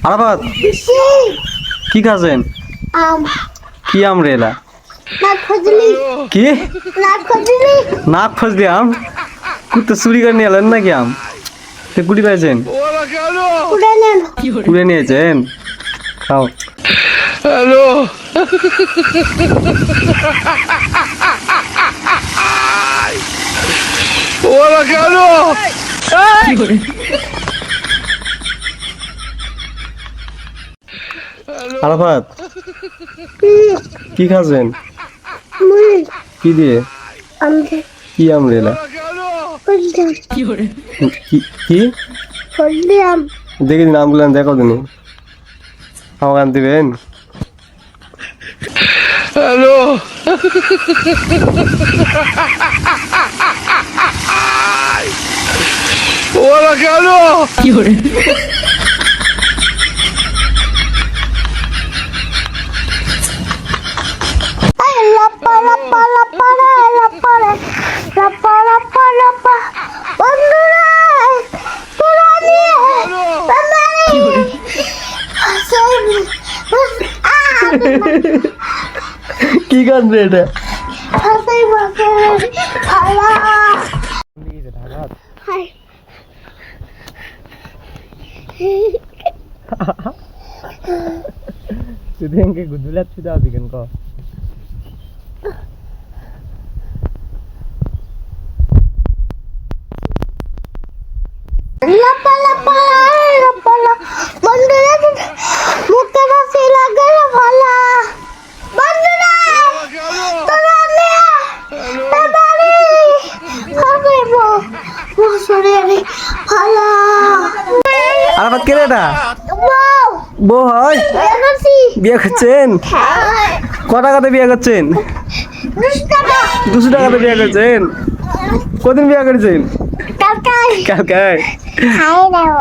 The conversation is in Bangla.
আরাফাত কি খাচ্ছেন? আম কি আম রে এলা? নাক ফজলি কি নাক ফজলি নাক ফজলি আম? কুত্তে চুরি করে নিয়ে এলেন নাকি আম? সে কুড়ি পাইছেন? উড়ে নেন কুড়ে নিয়েছেন? খাও। আরাফাত কি খাচ্ছেন? মুই কি দিয়ে? আমদে কি আম রে এলা? ফজলি কি কি ফজলি আম দেখে দিন আমগুলো দেখো দিন আমাকে আন দিবেন? ay লাপা লাপা লাপা রে লাপা রে লাপা লাপা লাপা বন্ধুরা তোরা নিয়ে বাবারে কি গান রে এটা? হাসাই বাবারে আলা হাই তুই দেখে গুদুলাত ছুটা দিকেন ক লাপা লাপা লাপা বন্ধুরা মুখে বাসি লাগে ভালা বন্ধুরা তোরা নিয়ে বাবারে হবে বসরে রে ভালা আরাফাত কে রে এটা? ওয়াও বউ হয়? এগোছি বিয়ে করছেন? ক টাকাতে বিয়ে করছেন? 200 টাকা 200 টাকাতে বিয়ে করছেন? কদিন বিয়ে করেছেন? কালকে কালকে খাই দাও